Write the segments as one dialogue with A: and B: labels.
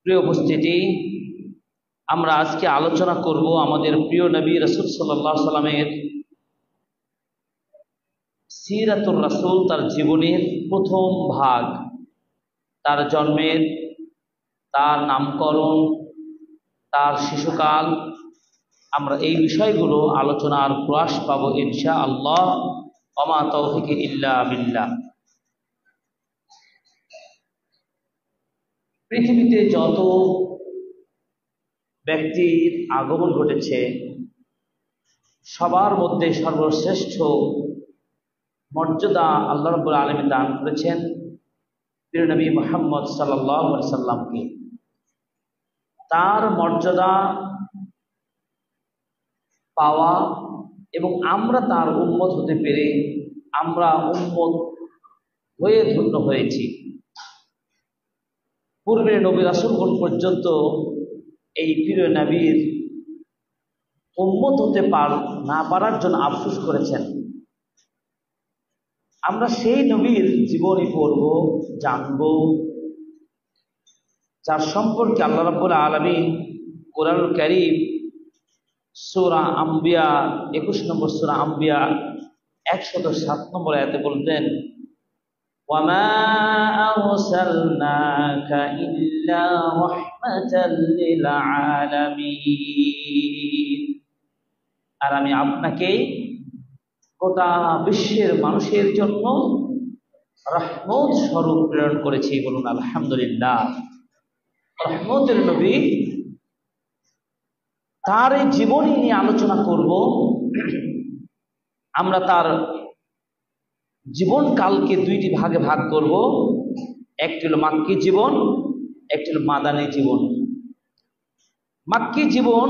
A: প্রিয় উপস্থিতি, আমরা আজকে আলোচনা করব আমাদের প্রিয় নবী রাসূল সাল্লাল্লাহু আলাইহি সাল্লামের সিরাতুর রাসূল, তার জীবনের প্রথম ভাগ, তার জন্মের, তার নামকরণ, তার শিশুকাল। আমরা এই বিষয়গুলো আলোচনার প্রয়াস পাবো ইনশাআল্লাহ। ওমা তাওফিক ইল্লা বিল্লাহ। পৃথিবীতে যত ব্যক্তির আগমন ঘটেছে, সবার মধ্যে সর্বশ্রেষ্ঠ মর্যাদা আল্লাহ রাব্বুল আলামিন দান করেছেন প্রিয় নবী মুহাম্মদ সাল্লাল্লাহু আলাইহি সাল্লামকে। তার মর্যাদা পাওয়া এবং আমরা তার উম্মত হতে পেরে আমরা উম্মত হয়ে ধন্য হয়েছি। পূর্বের নবী রাসূলগণ পর্যন্ত এই প্রিয় নবীর উম্মত হতে না পারার জন্য আফসোস করেছেন। আমরা সেই নবীর জীবনী পড়ব, জানব, যার সম্পর্কে আল্লাহ রাব্বুল আলামিন কোরআনুল কারীম সূরা আম্বিয়া 21 নম্বর সূরা আম্বিয়া 107 নম্বর আয়াতে বলতেন, ওয়ামা আরসালনাকা ইল্লা রাহমাতাল লিল আলামিন। আর আমি আপনাকে গোটা বিশ্বের মানুষের জন্য রহমত স্বরূপ প্রেরণ করেছি। বলুন আলহামদুলিল্লাহ। রহমতের নবী, তার এই জীবনী নিয়ে আলোচনা করব। আমরা তার জীবন কালকে দুইটি ভাগে ভাগ করব। একটি হলো মাক্কি জীবন, একটি হলো মাদানী জীবন। মাক্কি জীবন,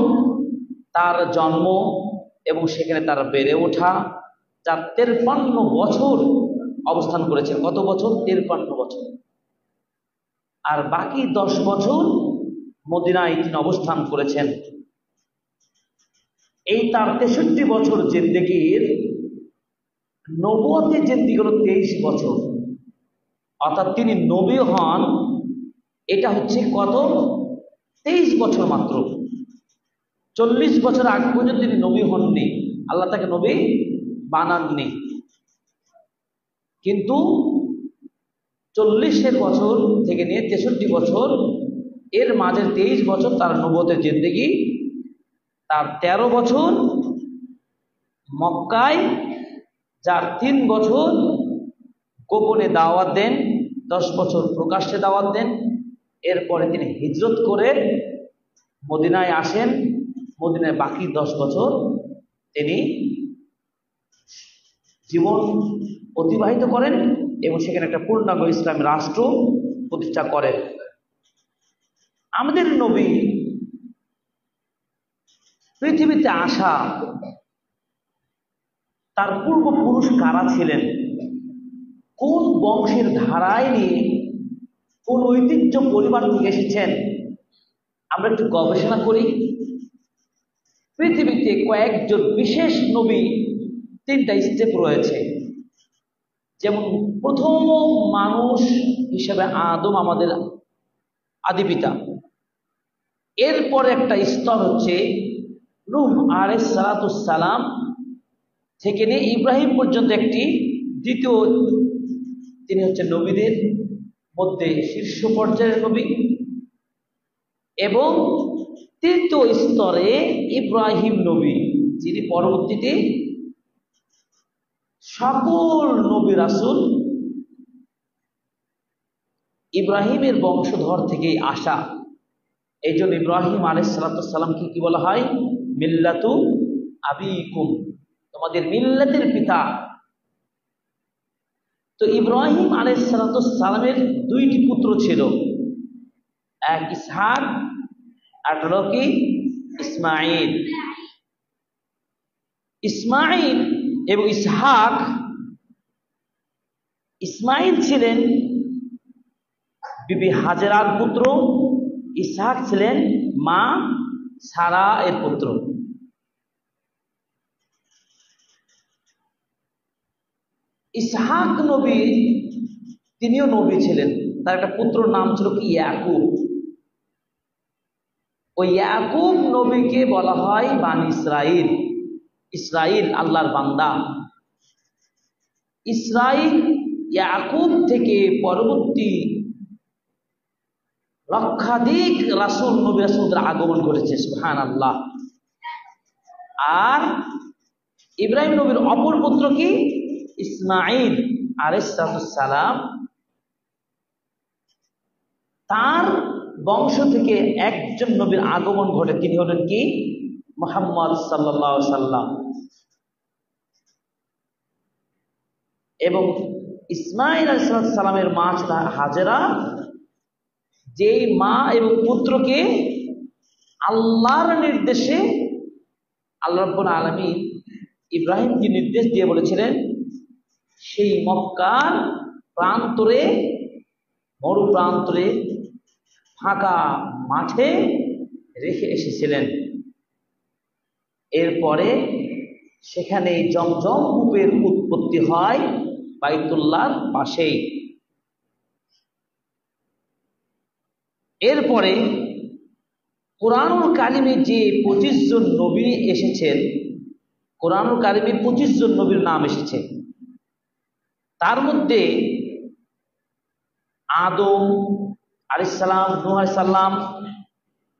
A: তার জন্ম এবং সেখানে তার বেড়ে ওঠা, যার 53 বছর অবস্থান করেছেন। কত বছর? 53 বছর। আর বাকি 10 বছর মদিনায় তিনি অবস্থান করেছেন। এই তার 63 বছর জিন্দেগির নবুয়তের জিন্দেগি হলো 23 বছর। অর্থাৎ তিনি নবী হন, এটা হচ্ছে কত? 23 বছর মাত্র। 40 বছর আগ পর্যন্ত তিনি নবী হননি, আল্লাহ তাকে নবী বানাননি। কিন্তু 40 বছর থেকে নিয়ে 63 বছর, এর মাঝের 23 বছর তার নবুয়তের জিন্দেগি। তার 13 বছর মক্কায়, যার 3 বছর গোপনে দাওয়াত দেন, 10 বছর প্রকাশ্যে দাওয়াত দেন। এরপরে তিনি হিজরত করে মদিনায় আসেন। মদিনায় বাকি 10 বছর তিনি জীবন অতিবাহিত করেন এবং সেখানে একটা পূর্ণাঙ্গ ইসলামী রাষ্ট্র প্রতিষ্ঠা করেন। আমাদের নবী পৃথিবীতে আসা, তার পূর্বপুরুষ কারা ছিলেন, কোন বংশের ধারায় নিয়ে, কোন ঐতিহ্য পরিবার থেকে এসেছেন, আমরা একটু গবেষণা করি। পৃথিবীতে কয়েকজন বিশেষ নবী 3টা স্টেপ রয়েছে। যেমন প্রথম মানুষ হিসেবে আদম, আমাদের আদি পিতা। এরপরে একটা স্তর হচ্ছে নূহ আলাইহিস সালাতুস সালাম থেকে নিয়ে ইব্রাহিম পর্যন্ত একটি দ্বিতীয়, তিনি হচ্ছে নবীদের মধ্যে শীর্ষ পর্যায়ের নবী। এবং তৃতীয় স্তরে ইব্রাহিম নবী, যিনি পরবর্তীতে সকল নবী রাসূল ইব্রাহিমের বংশধর থেকেই আসা। এই জন্য ইব্রাহিম আলাইহিস সালাতু সালামকে কি বলা হয়? মিল্লাতু আবিকুম, তোমাদের মিল্লাতের পিতা। তো ইব্রাহিম আলাইহিস সালাতু সালামের 2টি পুত্র ছিল, এক ইসহাক আর হলো কি ইসমাঈল। ইসমাঈল এবং ইসহাক, ইসমাঈল ছিলেন বিবি হাজেরার পুত্র, ইসহাক ছিলেন মা সারা এর পুত্র। ইসহাক নবী, তিনিও নবী ছিলেন। তার একটা পুত্র নাম ছিল কি? ইয়াকুব। ওই ইয়াকুব নবীকে বলা হয় বানি ইসরাইল। ইসরাইল আল্লাহর বান্দা। ইসরাইল ইয়াকুব থেকে পরবর্তী লক্ষাধিক রাসূল নবী রাসূলদের আগমন ঘটেছে, সুবহানাল্লাহ। আর ইব্রাহিম নবীর অপর পুত্র কি? ইসমাঈল আলাইহিস সালাম। তার বংশ থেকে একজন নবীর আগমন ঘটে, তিনি হলেন কি? মুহাম্মদ সাল্লাল্লাহু আলাইহি সাল্লাম। এবং ইসমাঈল আলাইহিস সালামের মা ছিল হাজেরা, যেই মা এবং পুত্রকে আল্লাহর নির্দেশে আল্লাহ রাব্বুল আলামিন ইব্রাহিমকে নির্দেশ দিয়ে বলেছিলেন সেই মক্কার প্রান্তরে, মরু প্রান্তরে ফাঁকা মাঠে রেখে এসেছিলেন। এরপরে সেখানে জমজম কূপের উৎপত্তি হয় বাইতুল্লাহর পাশেই। এরপরে কোরআনুল কারিমে যে 25 জন নবী এসেছেন, কোরআনুল কারিমে 25 জন নবীর নাম এসেছে। তার মধ্যে আদম আলাইহিস সালাম, নূহ আলাইহিস সালাম,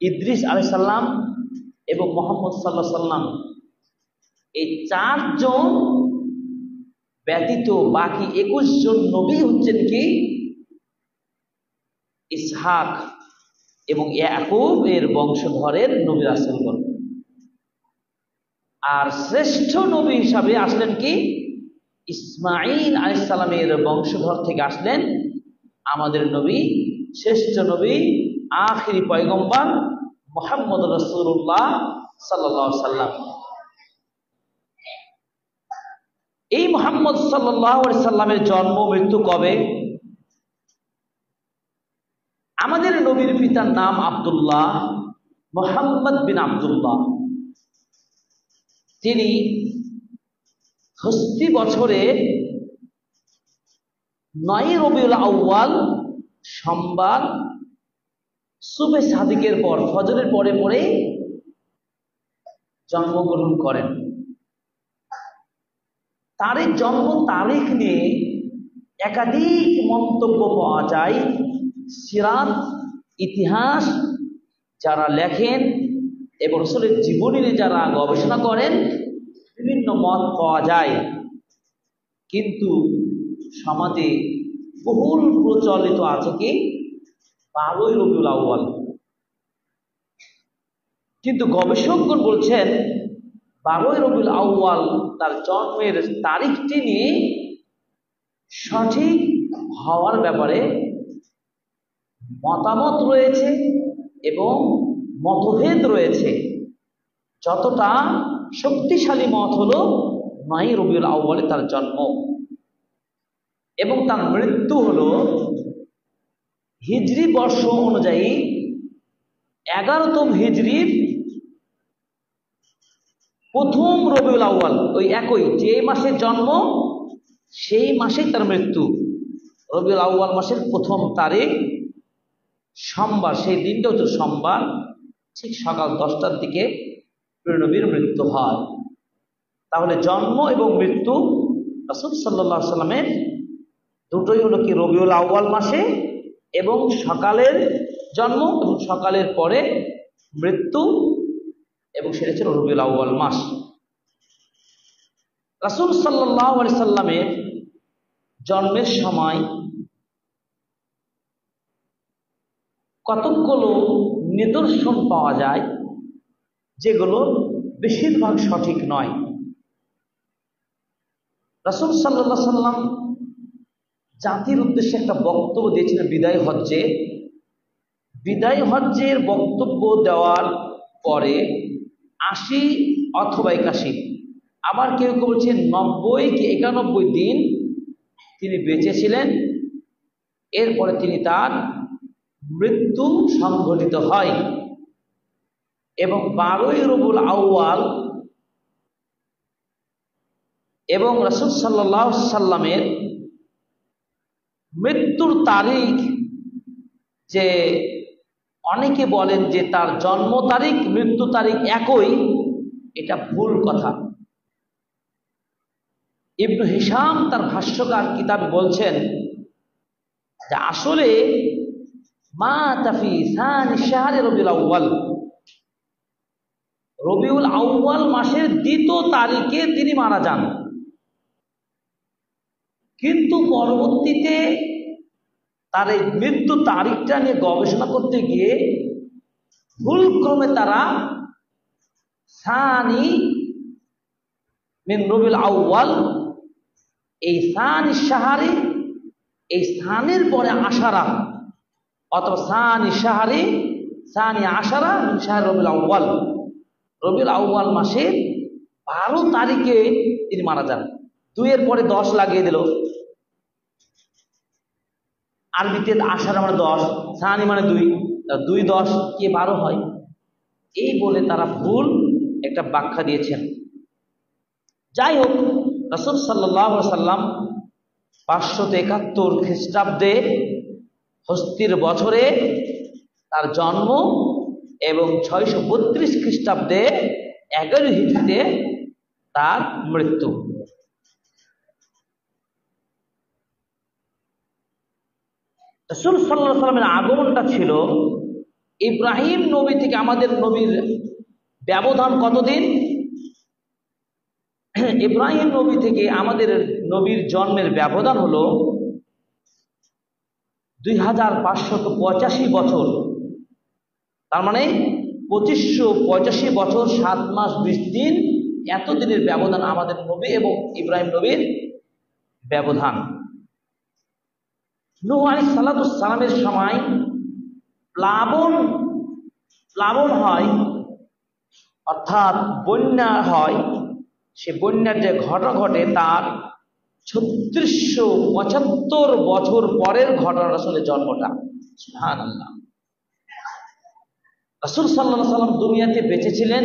A: ইদ্রিস আলাইহিস সালাম এবং মুহাম্মদ সাল্লাল্লাহু আলাইহি সাল্লাম, এই 4 জন ব্যতীত বাকি 21 জন নবী হচ্ছেন কি? ইসহাক এবং ইয়াকুব এর বংশধরের নবী রাসূলগণ। আর শ্রেষ্ঠ নবী হিসাবে আসলেন কি? ইসমাঈল আলাইহিস সালামের বংশধর থেকে আসলেন আমাদের নবী, শ্রেষ্ঠ নবী, আখিরি পয়গম্বর মুহাম্মদ রাসূলুল্লাহ সাল্লাল্লাহু আলাইহি সাল্লাম। এই মুহাম্মদ সাল্লাল্লাহু আলাইহি সাল্লামের জন্ম মৃত্যু কবে? আমাদের নবীর পিতার নাম আব্দুল্লাহ, মুহাম্মদ বিন আব্দুল্লাহ। তিনি হজরী বছরে 9 রবিউল আউয়াল সোমবার সুবহে সাদিকের পর, ফজরের পরে পরে জন্মগ্রহণ করেন। তার এই জন্ম তারিখ নিয়ে একাধিক মন্তব্য পাওয়া যায়। সিরাত, ইতিহাস যারা লেখেন এবং রাসূলের জীবনী নিয়ে যারা গবেষণা করেন, বিভিন্ন মত পাওয়া যায়। কিন্তু সমাজে বহুল প্রচলিত আছে কি 12ই রবিউল আউয়াল। কিন্তু গবেষকগণ বলছেন 12ই রবিউল আউয়াল তার জন্মের তারিখটি নিয়ে সঠিক হওয়ার ব্যাপারে মতামত রয়েছে এবং মতভেদ রয়েছে। যতটা শক্তিশালী মত হলো 9ই রবিউল আউয়ালে তার জন্ম এবং তার মৃত্যু হলো হিজরি বর্ষ অনুযায়ী 11তম হিজরির প্রথম রবিউল আউয়াল, ওই একই যে মাসে জন্ম সেই মাসেই তার মৃত্যু। রবিউল আউয়াল মাসের প্রথম তারিখ সোমবার, সেই দিনটা হচ্ছে সোমবার, ঠিক সকাল 10টার দিকে নবীর মৃত্যু হয়। তাহলে জন্ম এবং মৃত্যু রাসূল সাল্লাল্লাহু আলাইহি সাল্লামের দুটোই হলো কি রবিউল আউয়াল মাসে, এবং সকালের জন্ম এবং সকালের পরে মৃত্যু, এবং সেটা ছিল রবিউল আউয়াল মাস। রাসূল সাল্লাল্লাহু আলাইহি সাল্লামের জন্মের সময় কতগুলো নিদর্শন পাওয়া যায় যেগুলো বেশিরভাগ সঠিক নয়। রাসূল সাল্লাল্লাহু আলাইহি সাল্লাম জাতির উদ্দেশ্যে একটা বক্তব্য দিয়েছিলেন বিদায় হজ্জে। বিদায় হজ্জের বক্তব্য দেওয়ার পরে 80 অথবা 81, আবার কেউ কেউ বলছেন 90 কি 91 দিন তিনি বেঁচে ছিলেন। এরপরে তার মৃত্যু সংঘটিত হয় এবং 12ই রবিউল আউয়াল এবং রাসূল সাল্লাল্লাহু আলাইহি সাল্লামের মৃত্যুর তারিখ যে অনেকে বলেন যে তার জন্ম তারিখ মৃত্যু তারিখ একই, এটা ভুল কথা। ইবনু হিশাম তার ভাষ্যকার কিতাবে বলছেন যে আসলে মা তাফি সানি শাহরে রবিউল আউয়াল, রবিউল আউয়াল মাসের 2 তারিখে তিনি মারা যান। কিন্তু পরবর্তীতে তার এই মৃত্যু তারিখটা নিয়ে গবেষণা করতে গিয়ে ভুলক্রমে তারা সানি মিন রবিউল আউয়াল, এই সানি শাহরি, এই সানির পরে আশারা অথবা সানি শাহরি সানি আশারা মিন শাহর রবিউল আউয়াল, রবিউল আউয়াল মাসের 12 তারিখে তিনি মারা যান। 2 এর পরে 10 লাগিয়ে দিল, আরবিতে আশারা মানে 10, সানি মানে 2, 2 10 কে 12 হয়, এই বলে তারা ভুল একটা ব্যাখ্যা দিয়েছেন। যাই হোক, রাসূল সাল্লাল্লাহু আলাইহি সাল্লাম 571 খ্রিস্টাব্দে হস্তির বছরে তার জন্ম এবং 632 খ্রিস্টাব্দে 11 হিজরিতে তার মৃত্যু। রাসূল সাল্লাল্লাহু আলাইহি সাল্লামের আগমনটা ছিল ইব্রাহিম নবী থেকে আমাদের নবীর ব্যবধান কতদিন? ইব্রাহিম নবী থেকে আমাদের নবীর জন্মের ব্যবধান হলো 2585 বছর। তার মানে 2585 বছর 7 মাস 20 দিন, এত দিনের ব্যবধান আমাদের নবী এবং ইব্রাহিম নবীর ব্যবধান। নূহ আলাইহিস সালামের সময় প্লাবন হয়, অর্থাৎ বন্যা হয়। সে বন্যার যে ঘটনা ঘটে তার 3675 বছর পরের ঘটনা রাসূলের জন্মটা। সুবহানাল্লাহ। রাসূল সাল্লাল্লাহু আলাইহি সাল্লাম দুনিয়াতে বেঁচে ছিলেন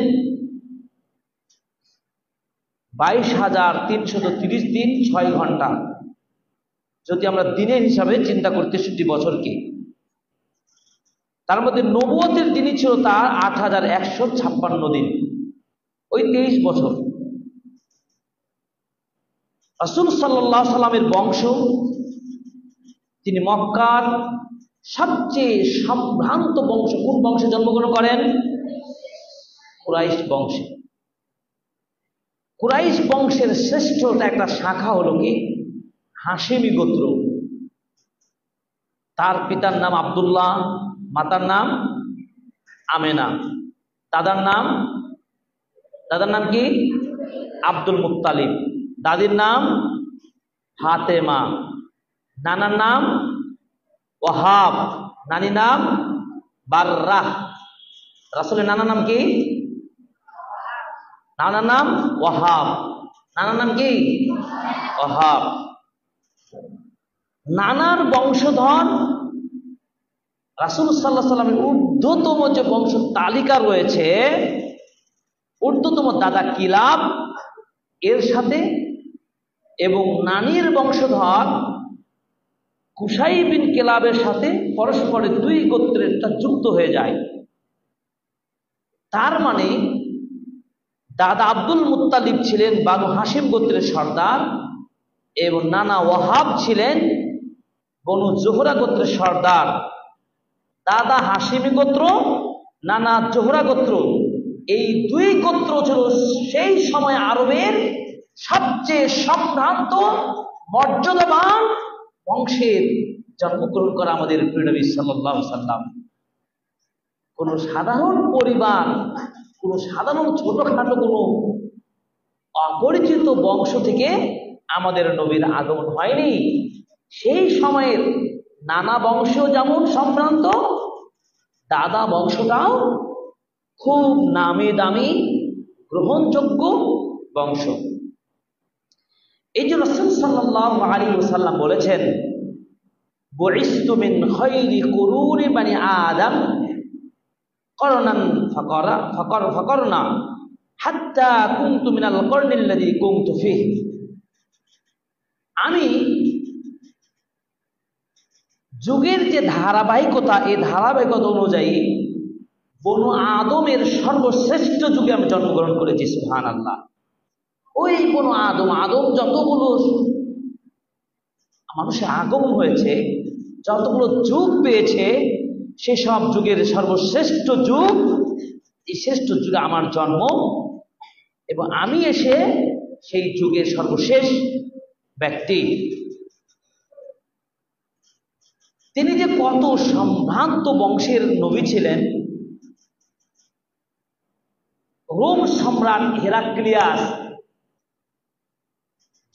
A: 22,330 দিন 6 ঘন্টা, যদি আমরা দিনের হিসাবে চিন্তা করি 63 বছরকে। তার মধ্যে নবুয়তের দিনই ছিল তার 8156 দিন, ওই 23 বছর। রাসূল সাল্লাল্লাহু আলাইহি সাল্লামের বংশ, তিনি মক্কার সবচেয়ে সম্ভ্রান্ত বংশ। কোন বংশে জন্মগ্রহণ করেন? কুরাইশ বংশে। কুরাইশ বংশের শ্রেষ্ঠ একটা শাখা হলো কি হাশেমি গোত্র। তার পিতার নাম আব্দুল্লাহ, মাতার নাম আমেনা, দাদার নাম কি আব্দুল মুত্তালিব, দাদির নাম ফাতেমা, নানার নাম ওয়াহাব, নানির নাম বাররাহ। রাসূলের নানার নাম কি? নানার নাম ওয়াহাব, নানার নাম কি ওয়াহাব। নানার বংশধর রাসূল সাল্লাল্লাহু আলাইহি সাল্লামের ঊর্ধ্বতম যে বংশ তালিকা রয়েছে, ঊর্ধ্বতম দাদা কিলাব এর সাথে এবং নানির বংশধর কুসাই বিন কিলাবের সাথে পরস্পরের 2 গোত্রেরটা যুক্ত হয়ে যায়। তার মানে দাদা আব্দুল মুত্তালিব ছিলেন বানু হাশিম গোত্রের সর্দার এবং নানা ওয়াহাব ছিলেন বনু জোহরা গোত্রের সর্দার। দাদা হাশিমি গোত্র, নানা জোহরা গোত্র, এই 2 গোত্র ছিল সেই সময় আরবের সবচেয়ে সম্ভ্রান্ত মর্যাদাবান বংশের জন্মগ্রহণ করা আমাদের প্রিয় নবী সাল্লাল্লাহু আলাইহি সাল্লাম। কোন সাধারণ পরিবার, কোন সাধারণ ছোটখাটো কোনো অপরিচিত বংশ থেকে আমাদের নবীর আগমন হয়নি। সেই সময়ের নানা বংশ যেমন সম্ভ্রান্ত, দাদা বংশটাও খুব নামি দামি গ্রহণযোগ্য বংশ। এই যে রাসূল সাল্লাল্লাহু আলাইহি ওয়াসাল্লাম বলেছেন, বুইসতু মিন খায়রি কুরুনি বানি আদম করনান ফাকারনা হাত্তা কুনতু মিনাল করনিল্লাযী কুনতু ফীহি। আমি যুগের যে ধারাবাহিকতা, এই ধারাবাহিকতা অনুযায়ী বনু আদমের সর্বশ্রেষ্ঠ যুগে আমি জন্মগ্রহণ করেছি। সুবহানাল্লাহ। ওই বনু আদম যতগুলো মানুষের আগমন হয়েছে, যতগুলো যুগ পেয়েছে, সেসব যুগের সর্বশ্রেষ্ঠ যুগ, এই শ্রেষ্ঠ যুগে আমার জন্ম, এবং আমি এসে সেই যুগের সর্বশেষ ব্যক্তি। তিনি যে কত সম্ভ্রান্ত বংশের নবী ছিলেন, রোম সম্রাট হেরাক্লিয়াস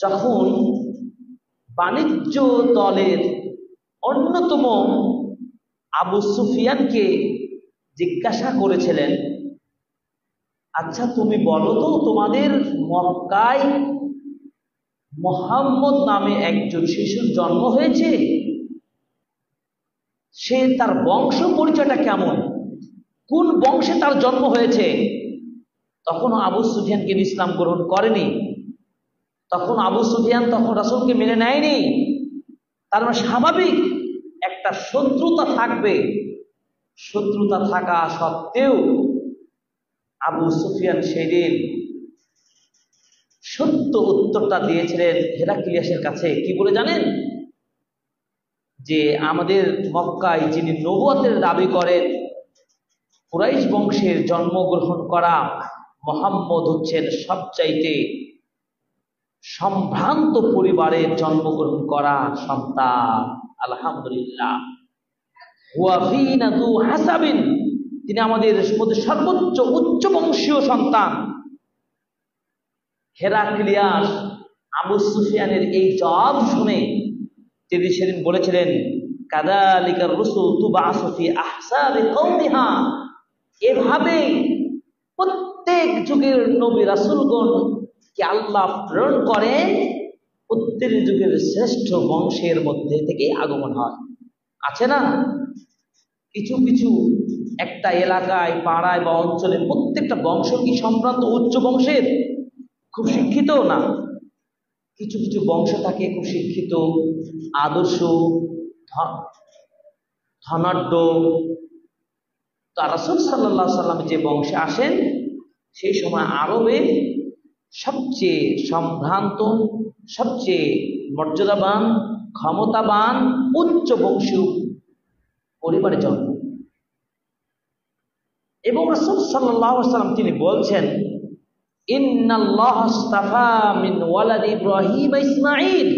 A: যখন বাণিজ্য দলের অন্যতম আবু সুফিয়ানকে জিজ্ঞাসা করেছিলেন, আচ্ছা তুমি বলো তো, তোমাদের মক্কায় মুহাম্মদ নামে একজন শিশুর জন্ম হয়েছে, সে তার বংশ পরিচয়টা কেমন, কোন বংশে তার জন্ম হয়েছে? তখন আবু সুফিয়ান কিন্তু ইসলাম গ্রহণ করেনি। তখন আবু সুফিয়ান তখন রাসূলকে মেনে নেয়নি। তার মানে স্বাভাবিক একটা শত্রুতা থাকবে। শত্রুতা থাকা সত্ত্বেও আবু সুফিয়ান সেদিন সত্য উত্তরটা দিয়েছিলেন হেরাক্লিয়াসের কাছে। কি বলে জানেন? যে আমাদের মক্কায় যিনি নবুয়তের দাবি করেন, কুরাইশ বংশের জন্মগ্রহণ করা মুহাম্মদ হচ্ছেন সবচাইতে সম্ভ্রান্ত পরিবারের জন্মগ্রহণ করা সন্তান। আলহামদুলিল্লাহ। হুয়া ফীনা যু হাসাবিন, তিনি আমাদের মধ্যে সর্বোচ্চ উচ্চ বংশীয় সন্তান। হেরাক্লিয়াস আবু সুফিয়ানের এই জবাব শুনে তিনি সেদিন বলেছিলেন, কাযালিকার রাসূল তুবআসু ফি আহসাবি কওমিহা, এভাবে প্রত্যেক যুগের নবী রাসূলগণ কে আল্লাহ প্রেরণ করেন, প্রত্যেক যুগের শ্রেষ্ঠ বংশের মধ্যে থেকে আগমন হয়। আছে না কিছু কিছু একটা এলাকায়, পাড়ায় বা অঞ্চলে প্রত্যেকটা বংশ কি সম্ভ্রান্ত উচ্চ বংশের, খুব শিক্ষিত না? কিছু কিছু বংশ থাকে খুব শিক্ষিত, আদর্শ, ধনাঢ্য। তা রাসূল সাল্লাল্লাহু আলাইহি সাল্লাম যে বংশে আসেন, সেই সময় আরবে সবচেয়ে সম্ভ্রান্ত, সবচেয়ে মর্যাদাবান, ক্ষমতাবান, উচ্চ বংশীয় পরিবারে জন্ম। এবং রাসূল সাল্লাল্লাহু আলাইহি সাল্লাম তিনি বলছেন, ইন্নাল্লাহ আস্তাফা মিন ওয়ালাদ ইব্রাহিম ইসমাঈল,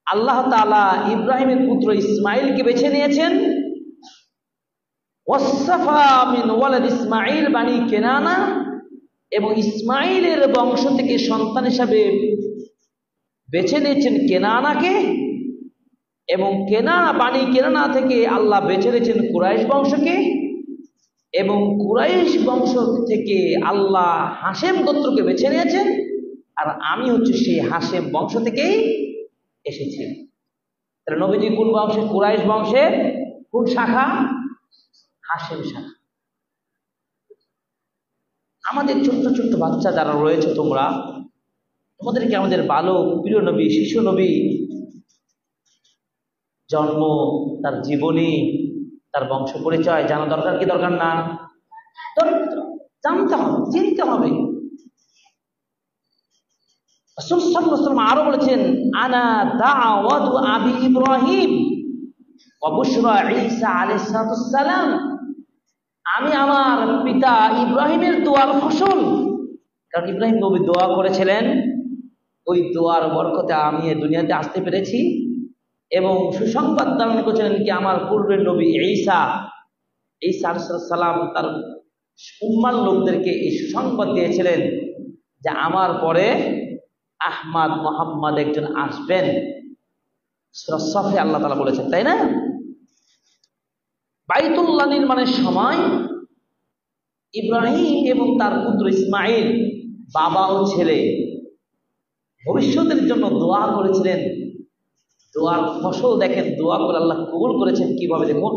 A: আল্লাহ তাআলা ইব্রাহিমের পুত্র ইসমাঈলকে বেছে নিয়েছেন। ওয়াসফা মিন ওয়ালাদ ইসমাঈল বানি কেনানা, এবং ইসমাঈলের বংশ থেকে সন্তান হিসাবে বেছে নিয়েছেন কেনানাকে, এবং কেনানা বানি কেনানা থেকে আল্লাহ বেছে নিয়েছেন কুরাইশ বংশকে, এবং কুরাইশ বংশ থেকে আল্লাহ হাশেম গোত্রকে বেছে নিয়েছেন। আর আমি হচ্ছে সেই হাশেম বংশ থেকেই এসেছি। তাহলে নবীজি কোন বংশে? কুরাইশ বংশের কোন শাখা? হাশেম শাখা। আমাদের ছোট্ট ছোট্ট বাচ্চা যারা রয়েছে, তোমরা, তোমাদেরকে আমাদের বালক, প্রিয় নবী, শিশু নবী জন্ম, তার জীবনী, তার বংশ পরিচয় জানা দরকার কি দরকার না? জানতে হবে, চিনতে হবে। রাসূল সাল্লাল্লাহু আলাইহি ওয়াসাল্লাম আরো বলেছেন, আনা দাওয়াতু আবি ইব্রাহিম ওয়া বুশরা ঈসা আলাইহিস সালাম, আমি আমার পিতা ইব্রাহিমের দোয়ার ফসল। কারণ ইব্রাহিম নবী দোয়া করেছিলেন, ওই দোয়ার বরকতে আমি এই দুনিয়াতে আসতে পেরেছি। এবং সুসংবাদ দান করেছিলেন কি আমার পূর্বের নবী ঈসা আলাইহিস সালাম তার উম্মার লোকদেরকে এই সুসংবাদ দিয়েছিলেন যে আমার পরে আহমদ মুহাম্মদ একজন আসবেন। সূরা সফে আল্লাহ তাআলা বলেছেন, তাই না? বাইতুল্লাহ নির্মাণের সময় ইব্রাহিম এবং তার পুত্র ইসমাঈল, বাবা ও ছেলে, ভবিষ্যতের জন্য দোয়া করেছিলেন। দোয়ার ফসল দেখেন, দোয়া করে আল্লাহ কবুল করেছেন কিভাবে দেখুন।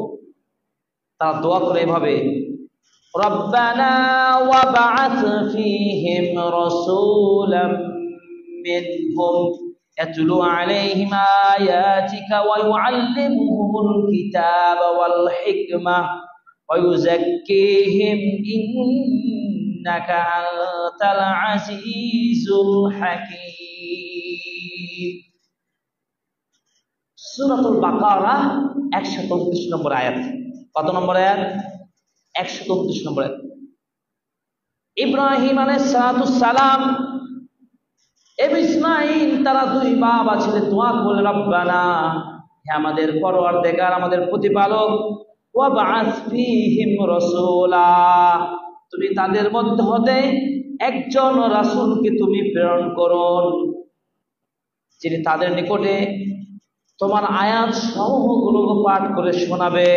A: তারা দোয়া করে এভাবে, রব্বানা ওয়াবআথ ফীহিম রাসূলাম মিনহুম ইয়াতলু আলাইহিম আয়াতিকা ওয়া ইউআল্লিমুহুম আল্লামুহুমুল কিতাবা ওয়াল হিকমা ওয়া ইউযাক্কিহিম ইন্নাকা আনতাল আজিজুল হাকীম। সূরাতুল বাকারা 129 নম্বর আয়াত। কত নম্বর আয়াত? 129 নম্বর আয়াত। ইব্রাহিম আলাইহিস সালাম এবং ইসমাঈল তারা দুই বাবা ছেলে দোয়া করলেন, রব্বানা, হে আমাদের পরওয়ারদিগার, আমাদের প্রতিপালক, ওয়াবআস ফীহিম রাসূলা, তুমি তাদের মধ্যে হতে একজন রাসূলকে তুমি প্রেরণ করো, যিনি তাদের নিকটে তোমার আয়াত সমূহগুলো পাঠ করে শোনাবে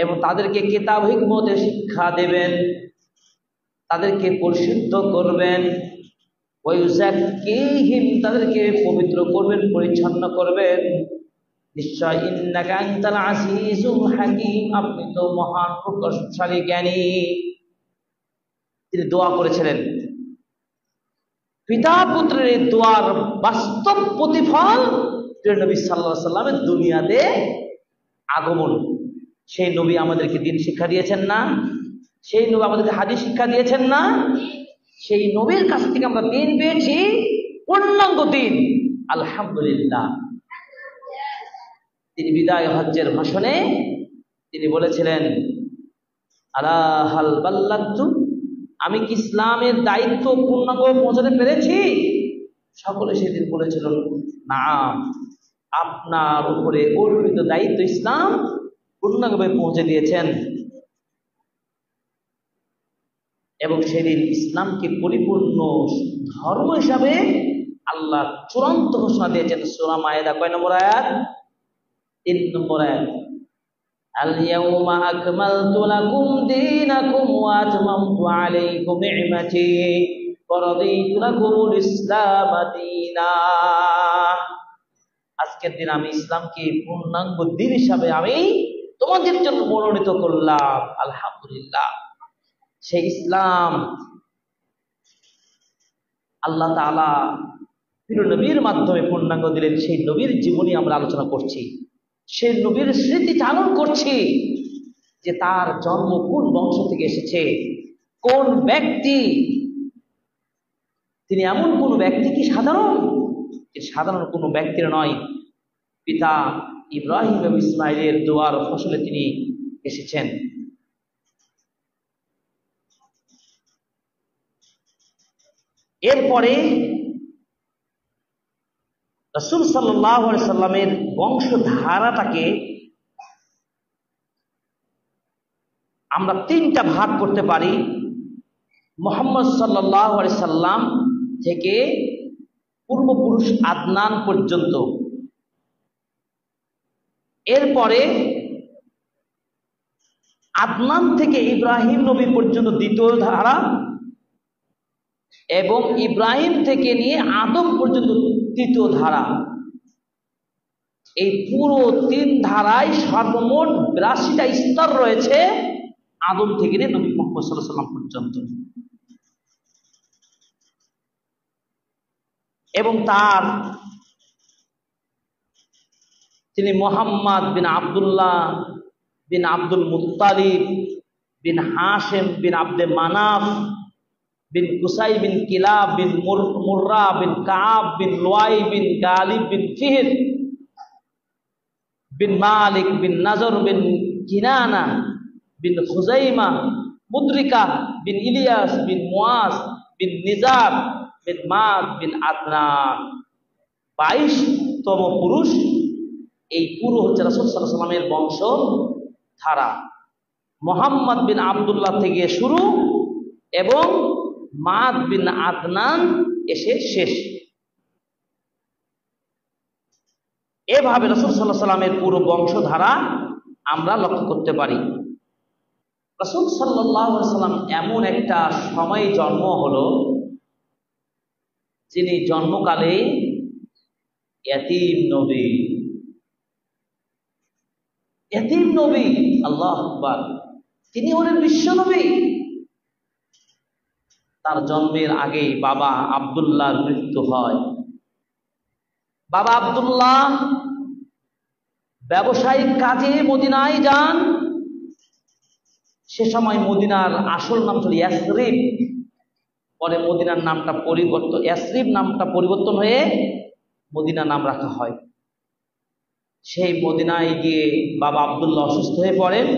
A: এবং তাদেরকে কিতাব হিকমতের শিক্ষা দেবেন, তাদেরকে পরিশুদ্ধ করবেন, ওয়ায়ুযাক্কিহিম, তাদেরকে পবিত্র করবেন, পরিচ্ছন্ন করবেন। নিশ্চয় ইন্নাকা আনতাল আজিজুল হাকীম, আপনি তো মহান প্রকৌশলী জ্ঞানী। তিনি দোয়া করেছিলেন। পিতা পুত্রের এই দোয়ার বাস্তব প্রতিফল প্রিয় নবী সাল্লাল্লাহু আলাইহি সাল্লামের দুনিয়াতে আগমন। সেই নবী আমাদেরকে দ্বীন শিক্ষা দিয়েছেন না? সেই নবী আমাদেরকে হাদিস শিক্ষা দিয়েছেন না? সেই নবীর কাছ থেকে আমরা দ্বীন পেয়েছি, পূর্ণাঙ্গ দ্বীন, আলহামদুলিল্লাহ। তিনি বিদায় হজ্জের ভাষণে তিনি বলেছিলেন, আলা হাল বাল্লাগতু, আমি কি ইসলামের দায়িত্ব পূর্ণাঙ্গ পৌঁছাতে পেরেছি? সকলে সেদিন বলেছিল, না, আপনার উপরে অর্পিত দায়িত্ব ইসলাম পূর্ণাঙ্গভাবে পৌঁছে দিয়েছেন। এবং সেদিন ইসলামকে পরিপূর্ণ ধর্ম হিসাবে আল্লাহ চূড়ান্ত ঘোষণা দিয়েছেন। সূরা মায়েদা কয় নম্বর আয়াত? 3 নম্বর আয়াত। আল-ইয়াউমা আকমালতু লাকুম দীনাকুম ওয়া আতমামতু আলাইকুম নি'মাতি ওয়া রাদিতু লাকুমুল ইসলাম দীনা। আজকের দিন আমি ইসলামকে পূর্ণাঙ্গ দ্বীন হিসাবে আমি তোমাদের জন্য মনোনীত করলাম, আলহামদুলিল্লাহ। সেই ইসলাম আল্লাহ তাআলা প্রিয় নবীর মাধ্যমে পূর্ণাঙ্গ দিলেন। সেই নবীর জীবনী আমরা আলোচনা করছি, সেই নবীর স্মৃতি চালন করছি, যে তার জন্ম কোন বংশ থেকে এসেছে, কোন ব্যক্তি তিনি। এমন কোন ব্যক্তি কি সাধারণ? সাধারণ কোনো ব্যক্তির নয়। পিতা ইব্রাহিম এবং ইসমাঈলের দোয়ার ফসলে তিনি এসেছেন। এরপরে রাসূল সাল্লাল্লাহু আলাইহি সাল্লামের বংশধারাটাকে আমরা 3টা ভাগ করতে পারি। মুহাম্মদ সাল্লাল্লাহু আলাইহি সাল্লাম থেকে পূর্বপুরুষ আদনান পর্যন্ত, এরপরে আদনান থেকে ইব্রাহিম নবী পর্যন্ত দ্বিতীয় ধারা, এবং ইব্রাহিম থেকে নিয়ে আদম পর্যন্ত তৃতীয় ধারা। এই পুরো 3 ধারায় সর্বমোট 82টা স্তর রয়েছে, আদম থেকে নিয়ে নবী মুহাম্মদ সাল্লাল্লাহু আলাইহি সাল্লাম পর্যন্ত। এবং তিনি মুহাম্মদ বিন আব্দুল্লাহ বিন আব্দুল মুত্তালিব বিন হাশিম বিন আব্দে মানাফ বিন কুসাই বিন কিলাব বিন মুররা বিন কাব বিন লুয়াই বিন গালিব বিন ফিহর বিন মালিক বিন নজর বিন কিনানা বিন খুজাইমা মুদ্রিকা বিন ইলিয়াস বিন মুয়াজ বিন নিজার বিন মাদ বিন আদনান। 22তম পুরুষ। এই পুরো হচ্ছে রাসূল সাল্লাল্লাহু আলাইহি ওয়াসাল্লামের বংশ ধারা। মুহাম্মদ বিন আব্দুল্লাহ থেকে শুরু এবং মাদ বিন আদনান এসে শেষ। এভাবে রাসূল সাল্লাল্লাহু আলাইহি ওয়াসাল্লামের পুরো বংশধারা আমরা লক্ষ্য করতে পারি। রাসূল সাল্লাল্লাহু আলাইহি ওয়াসাল্লাম এমন একটা সময়ে জন্ম হলো, যিনি জন্মকালে ইয়তীম নবী। ইয়তীম নবী, আল্লাহু আকবার। তিনি হলেন বিশ্ব নবী। তার জন্মের আগেই বাবা আব্দুল্লাহর মৃত্যু হয়। বাবা আব্দুল্লাহ ব্যবসায়িক কাজে মদিনায় যান। সে সময় মদিনার আসল নাম ছিল ইয়াসরিব, পরে মদিনার নামটা পরিবর্তন, ইয়াসরিব নামটা পরিবর্তন হয়ে মদিনা নাম রাখা হয়। সেই মদিনায় গিয়ে বাবা আব্দুল্লাহ অসুস্থ হয়ে পড়েন।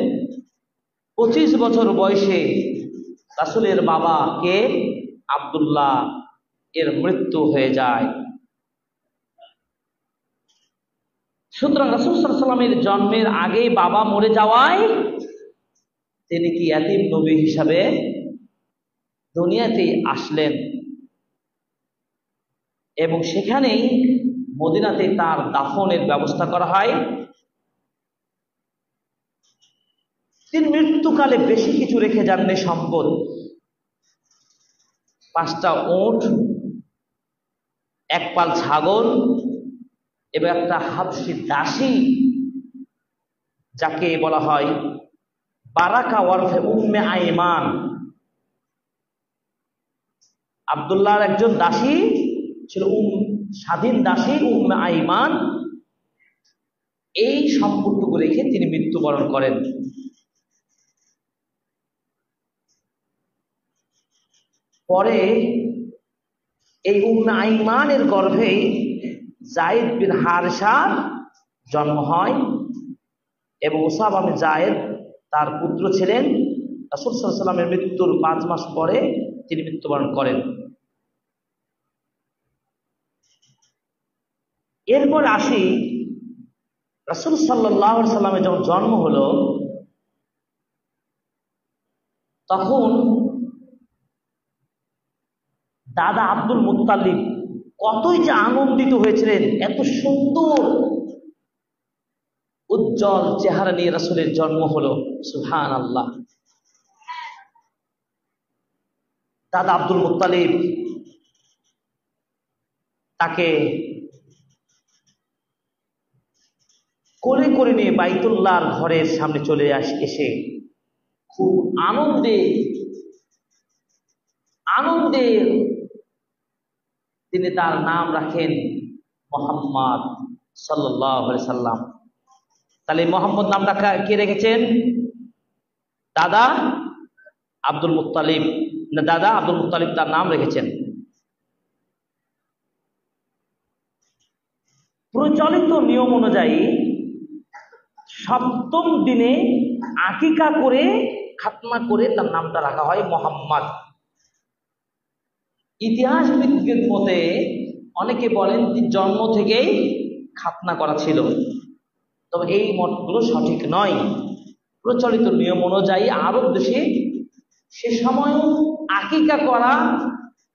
A: 25 বছর বয়সে রাসূলের বাবা কে আব্দুল্লাহ এর মৃত্যু হয়ে যায়। সুতরাং রাসূল সাল্লাল্লাহু আলাইহি ওয়াসাল্লামের জন্মের আগে বাবা মরে যাওয়ায় তিনি কি ইয়াতীম নবী হিসাবে দুনিয়াতে আসলেন এবং সেখানেই মদিনাতে তার দাফনের ব্যবস্থা করা হয়। তিনি মৃত্যুকালে বেশি কিছু রেখে যাননি সম্পদ। 5টা উট, 1 পাল ছাগল এবং একটা হাবশী দাসী, যাকে বলা হয় বারাকা ওরফে উম্মে আইমান। আব্দুল্লাহর একজন দাসী ছিল, স্বাধীন দাসী উম্মে আইমান। এই সম্পদটুকু রেখে তিনি মৃত্যুবরণ করেন। পরে এই উম্মে আইমানের গর্ভেই যায়েদ বিন হারেসার জন্ম হয় এবং উসামা বিন যায়েদ তার পুত্র ছিলেন। রাসূল সাল্লাল্লাহু আলাইহি ওয়াসাল্লামের মৃত্যুর 5 মাস পরে তিনি মৃত্যুবরণ করেন। এরপর আসি, রাসূল সাল্লাল্লাহু আলাইহি ওয়াসাল্লামের যখন জন্ম হলো তখন দাদা আব্দুল মুত্তালিব কতই যে আনন্দিত হয়েছিলেন। এত সুন্দর উজ্জ্বল চেহারা নিয়ে রাসূলের জন্ম হলো, সুবহানাল্লাহ। দাদা আব্দুল মুত্তালিব তাকে কোলে করে নিয়ে বাইতুল্লাহর ঘরের সামনে চলে এসে খুব আনন্দে তিনি তার নাম রাখেন মুহাম্মদ সাল্লাল্লাহু আলাইহি সাল্লাম। তাহলে মোহাম্মদ নামটা কে রেখেছেন? দাদা আব্দুল মুত্তালিব। দাদা আব্দুল মুত্তালিব তার নাম রেখেছেন। প্রচলিত নিয়ম অনুযায়ী 7ম দিনে আকিকা করে খাতনা করে তার নামটা রাখা হয় মোহাম্মদ। ইতিহাসবিদদের মতে অনেকে বলেন জন্ম থেকেই খাতনা করা ছিল, তবে এই মতগুলো সঠিক নয়। প্রচলিত নিয়ম অনুযায়ী আরব দেশে সে সময় আকিকা করা,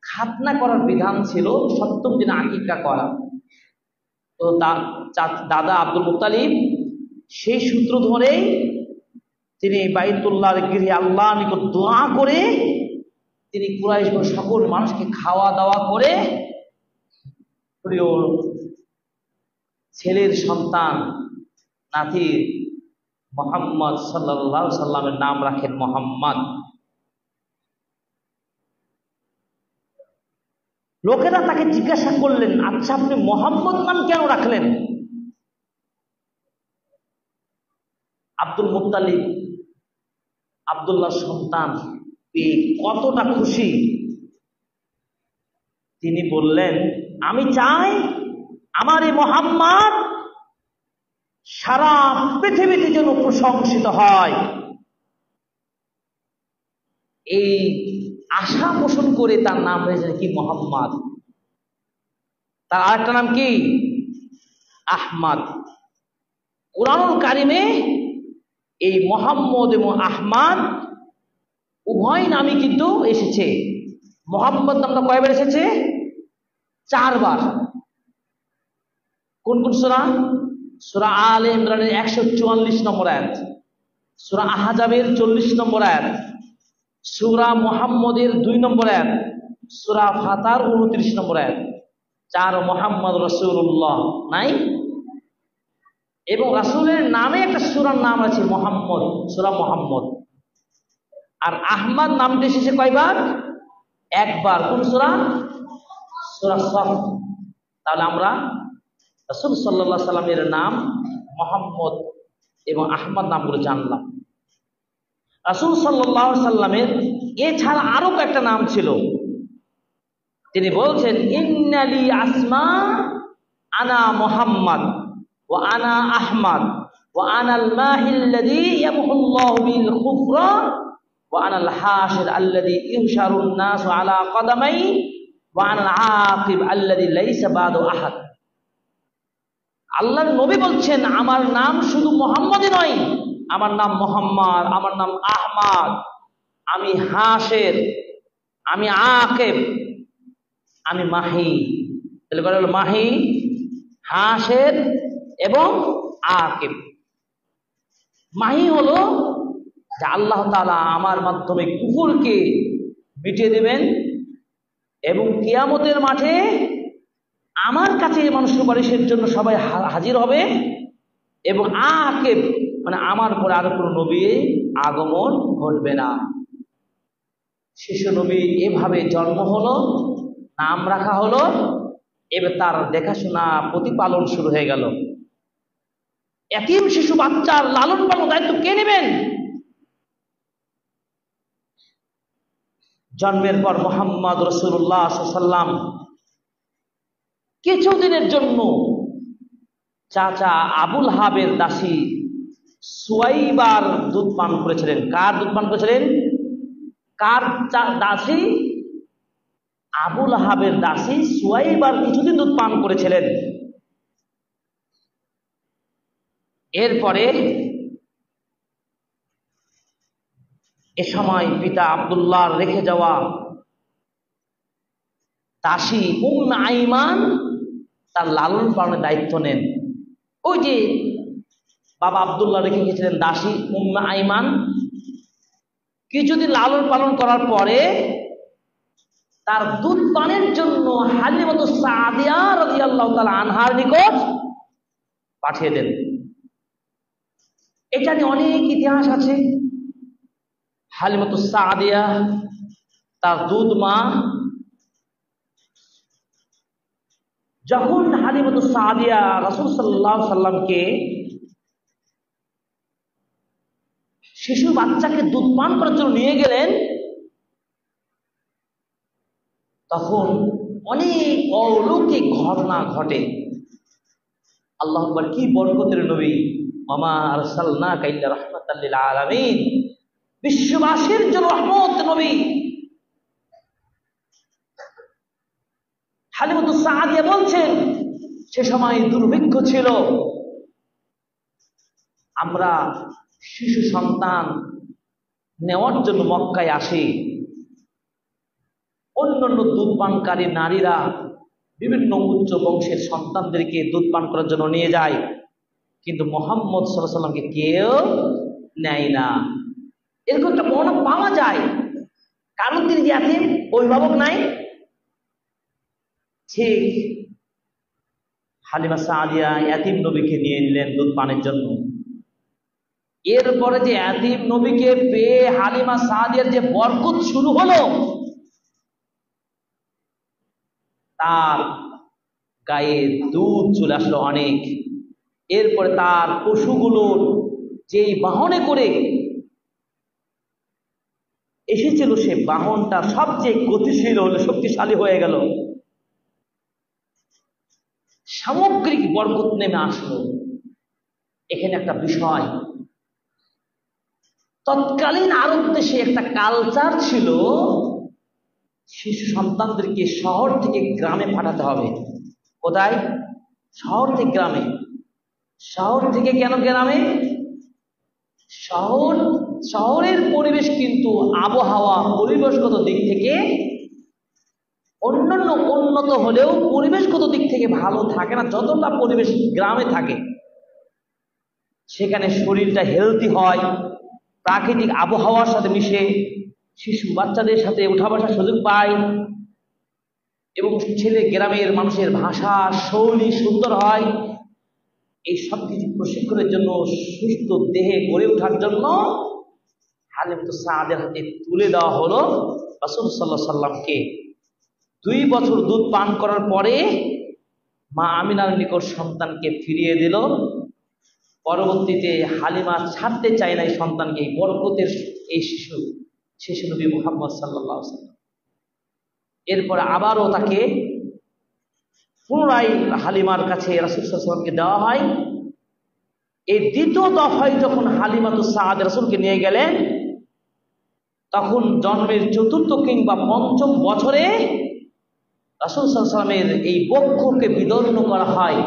A: খাতনা করার বিধান ছিল 7ম দিনে আকিকা করা। তো দাদা আব্দুল মুত্তালিব সেই সূত্র ধরে তিনি বাইতুল্লাহর গৃহে আল্লাহর নিকট দোয়া করে তিনি কুরাইশ সকল মানুষকে খাওয়া দাওয়া করে প্রিয় ছেলের সন্তান নাতি মুহাম্মদ সাল্লাল্লাহু আলাইহি সাল্লামের নাম রাখেন মুহাম্মদ। লোকেরা তাকে জিজ্ঞাসা করলেন, আচ্ছা আপনি মুহাম্মদ নাম কেন রাখলেন? আব্দুল মুত্তালিব আব্দুল্লাহর সন্তান পেয়ে কতটা খুশি, তিনি বললেন, আমি চাই আমার এই মুহাম্মদ সারা পৃথিবীতে যেন প্রশংসিত হয়। এই আশা পোষণ করে তার নাম হয়েছে কি মুহাম্মদ। তার আরেকটা নাম কি? আহমদ। কুরআনুল কারিমে এই মুহাম্মদ এবং আহমদ উভয় নামই কিন্তু এসেছে। মুহাম্মদ নামটা কয়বার এসেছে? 4 বার। কোন কোন সূরা? সূরা আলে ইমরানের 144 নম্বর আয়াত, সূরা আহজাবের 40 নম্বর আয়াত, সূরা মুহাম্মদের 2 নম্বর আয়াত, সূরা ফাতার 29 নম্বর আয়াত। 4 মুহাম্মদ রাসূলুল্লাহ নাই? এবং রাসূলের নামে একটা সূরার নাম আছে মুহাম্মদ, সূরা মুহাম্মদ। আর আহমদ নামটি এসেছে কয়বার? 1 বার। কোন সূরা? সূরা সফ। তাহলে আমরা রাসূল সাল্লাল্লাহু আলাইহি সাল্লামের নাম মোহাম্মদ এবং আহমদ নামগুলো জানলাম। রাসূল সাল্লাল্লাহু আলাইহি সাল্লামের এছাড়া আরো একটা নাম ছিল। তিনি বলছেন, ইন্নালি আসমা আনা মুহাম্মদ ওয়া আনা আহমদ ওয়া আনাল মাহিল্লাযী ইয়ামহুল্লাহু বিল কুফরা ওয়া আনাল হাশির আল্লাযী ইহশারুন নাসু আলা কদামাই ওয়া আনাল আকিব আল্লাযী লাইসা বাদু আহাদ। আল্লাহর নবী বলছেন, আমার নাম শুধু মুহাম্মদই নয়, আমার নাম মুহাম্মদ, আমার নাম আহমদ, আমি হাশির, আমি আকিব, আমি মাহি। তাহলে বলা হলো মাহি, হাশির এবং আকিব। মাহি হলো যে আল্লাহ তাআলা আমার মাধ্যমে কুফরকে মিটিয়ে দেবেন এবং কিয়ামতের মাঠে আমার কাছে মানুষ সুপারিশের জন্য সবাই হাজির হবে। এবং আকিব মানে আমার পরে আর কোনো নবী আগমন ঘটবে না। শিশু নবী এভাবে জন্ম হলো, নাম রাখা হলো, এবার তার দেখাশোনা প্রতিপালন শুরু হয়ে গেল। এতিম শিশু বাচ্চার লালন পালন দায়িত্ব কে নেবেন? জন্মের পর মুহাম্মদ রাসূলুল্লাহ সাল্লাল্লাহু আলাইহি ওয়াসাল্লাম কিছুদিনের জন্য চাচা আবুল হাবের দাসী সুয়াইবার দুধ পান করেছিলেন। কার দুধ পান করেছিলেন? কার দাসী? আবুল হাবের দাসী সুয়াইবার কিছুদিন দুধ পান করেছিলেন। এরপরে এ সময় পিতা আব্দুল্লাহর রেখে যাওয়া দাসী আইমান তার লালন পালনের দায়িত্ব নেন। ওই যে বাবা আব্দুল্লাহ রেখে গেছিলেন দাসী আইমান, কিছুদিন লালন পালন করার পরে তার দুধ পানের জন্য হালিমাতুস সাদিয়া রাদিয়াল্লাহু তাআলা আনহার নিকট পাঠিয়ে দেন। এটা নিয়ে অনেক ইতিহাস আছে। হালিমাতুস সাদিয়া তার দুধ মা, যখন হালিমাতুস সাদিয়া রাসূল সাল্লাল্লাহু আলাইহি সাল্লামকে শিশু বাচ্চাকে দুধ পান করার জন্য নিয়ে গেলেন, তখন অনেক অলৌকিক ঘটনা ঘটে। আল্লাহু আকবার, কি বরকতের নবী! ওমা আরসালনাকা ইল্লা রাহমাতাল লিল আলামিন, বিশ্ববাসীর জন্য রহমত নবী। হালিমাতুস সাদিয়া বলছেন, সে সময় দুর্ভিক্ষ ছিল, আমরা শিশু সন্তান নেওয়ার জন্য মক্কায় আসি। অন্যান্য দুধ পানকারী নারীরা বিভিন্ন উচ্চ বংশের সন্তানদেরকে দুধ পান করার জন্য নিয়ে যায়, কিন্তু মুহাম্মদ সাল্লাল্লাহু আলাইহি সাল্লামকে কেউ নেয় না। এরকম একটা বর্ণনা পাওয়া যায়, কারণ তিনি যে আছেন অভিভাবক নাই। ঠিক হালিমা সাদিয়া ইয়াতিম নবীকে নিয়ে নিলেন দুধ পানের জন্য। এরপরে যে ইয়াতিম নবীকে পেয়ে হালিমা সাদিয়ার যে বরকত শুরু হলো, তার গায়ে দুধ চলে আসলো অনেক। এরপরে তার পশুগুলোর যেই বাহনে করে এসেছিল, সে বাহনটা সবচেয়ে গতিশীল হলো, শক্তিশালী হয়ে গেল। সামগ্রিক বরকত নেমে আসলো। এখানে একটা বিষয়, তৎকালীন আরব দেশে একটা কালচার ছিল, শিশু সন্তানদেরকে শহর থেকে গ্রামে পাঠাতে হবে। কোথায়? শহর থেকে গ্রামে। শহর থেকে কেন গ্রামে? শহরের পরিবেশ কিন্তু আবহাওয়া পরিবেশগত দিক থেকে অন্যান্য উন্নত হলেও পরিবেশগত দিক থেকে ভালো থাকে না যতটা পরিবেশ গ্রামে থাকে। সেখানে শরীরটা হেলদি হয়, প্রাকৃতিক আবহাওয়ার সাথে মিশে শিশু বাচ্চাদের সাথে উঠা বসার সুযোগ পায়, এবং ছেলে গ্রামের মানুষের ভাষা শৈলী সুন্দর হয়। এই সব কিছু প্রশিক্ষণের জন্য, সুস্থ দেহে গড়ে ওঠার জন্য হালিমাতুস সাদিয়ার হাতে তুলে দেওয়া হলো রাসূল সাল্লাল্লাহু আলাইহি সাল্লামকে। 2 বছর দুধ পান করার পরে মা আমিনার নিকট সন্তানকে ফিরিয়ে দিল। পরবর্তীতে হালিমা ছাড়তে চায় না এই সন্তানকে, এই বরকতের এই শিশু নবী মুহাম্মদ সাল্লাল্লাহু আলাইহি ওয়াসাল্লাম। এরপরে আবারও তাকে পুনরায় হালিমার কাছে রাসূল সাল্লাল্লাহু আলাইহি ওয়াসাল্লামকে দেওয়া হয়। এই দ্বিতীয় দফায় যখন হালিমাতুস সাআদা রাসূলকে নিয়ে গেলেন, তখন জন্মের চতুর্থ কিংবা পঞ্চম বছরে রাসূল সাল্লাল্লাহু আলাইহি ওয়াসাল্লামের এই বক্ষকে বিদর্ণ করা হয়।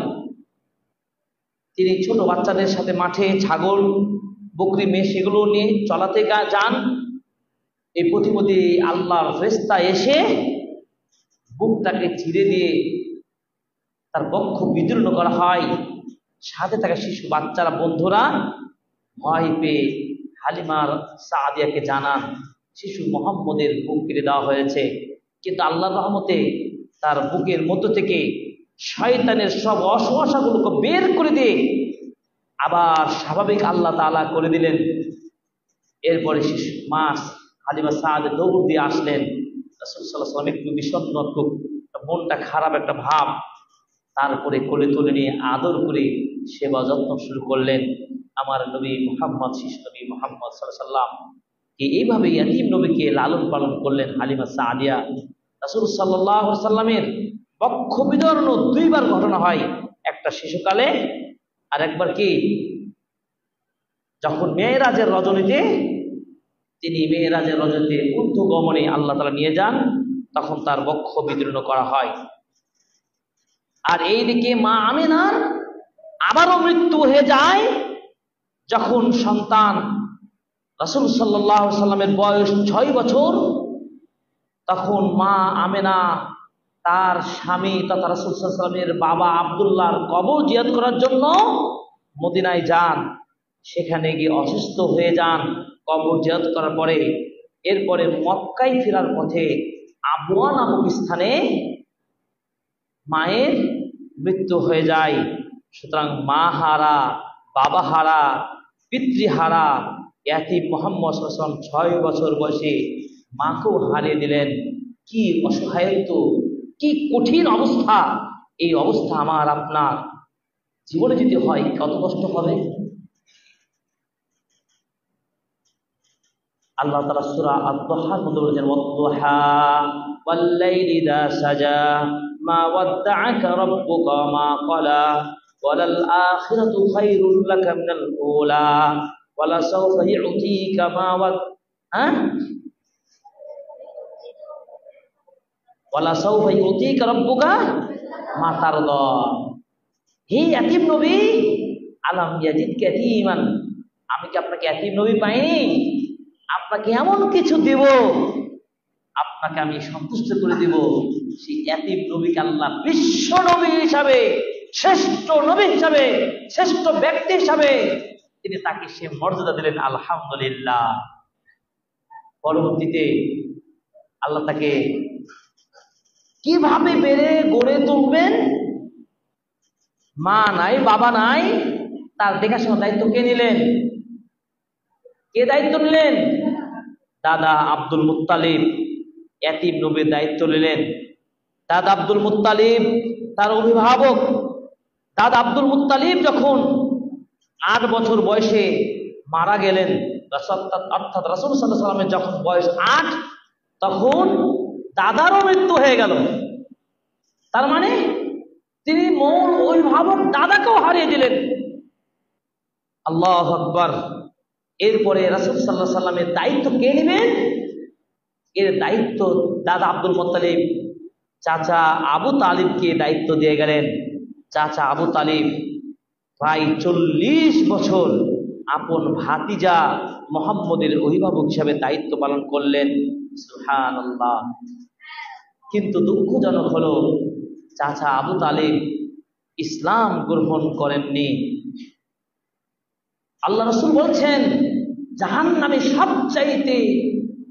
A: তিনি ছোট বাচ্চাদের সাথে মাঠে ছাগল, বকরি, মেষ এগুলো নিয়ে চলাতে যান। এই প্রতিমধ্যে আল্লাহর ফেরেশতা এসে বুকটাকে ছিঁড়ে দিয়ে তার বক্ষ বিদীর্ণ করা হয়। সাথে থাকা শিশু বাচ্চারা, বন্ধুরা ভয় পেয়ে হালিমার সাদিয়াকে জানান শিশু মুহাম্মদের বুক কেটে দেওয়া হয়েছে। কিন্তু আল্লাহর রহমতে তার বুকের মধ্য থেকে শয়তানের সব অসুয়াশাগুলোকে বের করে দিয়ে আবার স্বাভাবিক আল্লাহ তাআলা করে দিলেন। এরপরে শিশু হালিমা সাআদা দৌড় দিয়ে আসলেন। রাসূল সাল্লাল্লাহু আলাইহি ওয়াসাল্লাম একটু বিষণ্ণ, খুব মনটা খারাপ একটা ভাব। তারপরে কোলে তুলে নিয়ে আদর করে সেবা যত্ন শুরু করলেন। আমার নবী মুহাম্মদ, শিশু নবী মুহাম্মদ সাল্লাল্লাহু আলাইহি ওয়াসাল্লাম কে এইভাবে ইয়াতীম নবীকে লালন পালন করলেন হালিমা সাদিয়া। রাসূল সাল্লাল্লাহু আলাইহি ওয়াসাল্লামের বক্ষ বিদর্ণ দুইবার ঘটনা হয়, একটা শিশুকালে আর একবার কি যখন মেরাজের রজনীতে, তিনি মেরাজের রজনীতে ঊর্ধ্বগমনে আল্লাহ তাআলা নিয়ে যান, তখন তার বক্ষ বিদীর্ণ করা হয়। আর এইদিকে মা আমিনার আবারও মৃত্যু হয়ে যায় যখন সন্তান রাসূল সাল্লাল্লাহু আলাইহি ওয়াসাল্লামের বয়স 6 বছর। তখন মা আমিনা তার স্বামী তথা রাসূল সাল্লাল্লাহু আলাইহি ওয়াসাল্লামের বাবা আব্দুল্লাহর কবর জিয়ারত করার জন্য মদিনায় যান। সেখানে গিয়ে অসুস্থ হয়ে যান কবর জিয়ারত করার পরে। এরপরে মক্কায় ফেরার পথে আবওয়া নামক স্থানে মায়ের মৃত্যু হয়ে যায়। সুতরাং মা হারা, বাবা হারা, পিতৃহারা ইয়াতীম মুহাম্মদ সাল্লাল্লাহু আলাইহি ওয়াসাল্লাম 6 বছর বয়সে মাকেও হারিয়ে দিলেন। কি অসহায়ত্ব, কি কঠিন অবস্থা! এই অবস্থা আমার আপনার জীবনে যদি হয় কত কষ্ট হবে। আল্লাহ তাআলা সূরা আদ-দুহার মধ্যে বলেছেন, ওয়াদ-দুহা ওয়াল-লাইলি ইযা সাজা মা ওয়াদ্দাআকা রাব্বুকা মা ক্বালা ওয়ালাল আখিরাতু খায়রুল লাকা মিনাল উলা ওয়ালা সাওফা ইউতিকা মা ওয়ালা সাওফা ইউতিকা রাব্বুকা মা তারদা। হে ইয়াতীম নবী, আলাম ইয়াজিদকা ইয়াতীমান, আমি কি আপনাকে ইয়াতীম নবী পাইনি? আপনাকে এমন কিছু দেব, আপনাকে আমি সন্তুষ্ট করে দেব। সেই ইয়াতীম নবীকে আল্লাহ বিশ্ব নবী হিসাবে, শ্রেষ্ঠ নবী হিসাবে, শ্রেষ্ঠ ব্যক্তি হিসাবে তিনি তাকে সে মর্যাদা দিলেন। আলহামদুলিল্লাহ। পরবর্তীতে আল্লাহ তাকে কিভাবে বেড়ে গড়ে তুলবেন, মা নাই, বাবা নাই, তার দেখাশোনার দায়িত্ব কে নিলেন? কে দায়িত্ব নিলেন? দাদা আব্দুল মুত্তালিব ইয়াতীম নবীর দায়িত্ব নিলেন। দাদা আব্দুল মুত্তালিব তার অভিভাবক। দাদা আব্দুল মুত্তালিব যখন 8 বছর বয়সে মারা গেলেন, অর্থাৎ রাসূল সাল্লাল্লাহু আলাইহি ওয়াসাল্লামের যখন বয়স 8, তখন দাদারও মৃত্যু হয়ে গেল। তার মানে তিনি মূল অভিভাবক দাদাকেও হারিয়ে দিলেন। আল্লাহু আকবার। এরপরে রাসূল সাল্লাল্লাহু আলাইহি ওয়াসাল্লামের দায়িত্ব কে নেবেন? এর দায়িত্ব দাদা আব্দুল মুত্তালিব চাচা আবু তালিবকে দায়িত্ব দিয়ে গেলেন। চাচা আবু তালিব প্রায় 40 বছর আপন ভাতিজা মুহাম্মদের অভিভাবক হিসাবে দায়িত্ব পালন করলেন। সুবহানাল্লাহ। কিন্তু দুঃখজনক হলো চাচা আবু তালিব ইসলাম গ্রহণ করেননি। আল্লাহ রাসূল বলছেন, জাহান্নামে সবচাইতে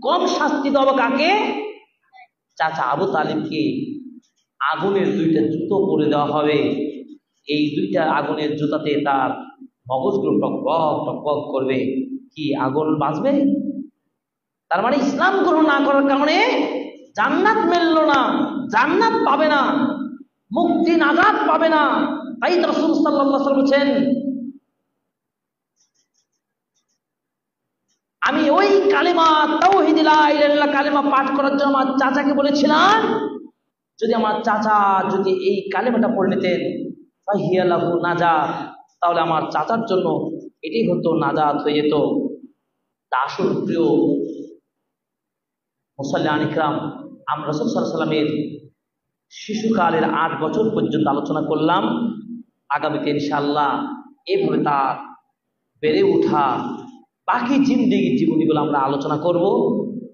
A: কম শাস্তি দেওয়া কাকে? চাচা আবু তালিবকে আগুনের 2টা জুতো পরে দেওয়া হবে। এই 2টা আগুনের জুতাতে তার মগজগুলো টকবক টকবক করবে। কি আগুন বাঁচবে? তার মানে ইসলাম গ্রহণ না করার কারণে জান্নাত মিলল না, জান্নাত পাবে না, মুক্তি নাজাত পাবে না। তাই রাসূল সাল্লাল্লাহু আলাইহি ওয়াসাল্লাম বলেছেন, আমি ওই কালেমা তাওহীদ লা ইলাহা ইল্লাল্লাহ কালেমা পাঠ করার জন্য আমার চাচাকে বলেছিলাম, যদি আমার চাচা যদি এই কালেমাটা পড়ে নিতেন ফাহিয়া লাহু নাজাত, তাহলে আমার চাচার জন্য এটাই হতো নাজাত হয়ে যেত। তা আসল প্রিয় মুসাল্লিয়ান ইকরাম, আমরা রাসূল সাল্লাল্লাহু আলাইহি ওয়াসাল্লামের শিশুকালের 8 বছর পর্যন্ত আলোচনা করলাম। আগামীতে ইনশাআল্লাহ এইভাবে তার বেড়ে ওঠা বাকি জীবনীগুলো আমরা আলোচনা করব।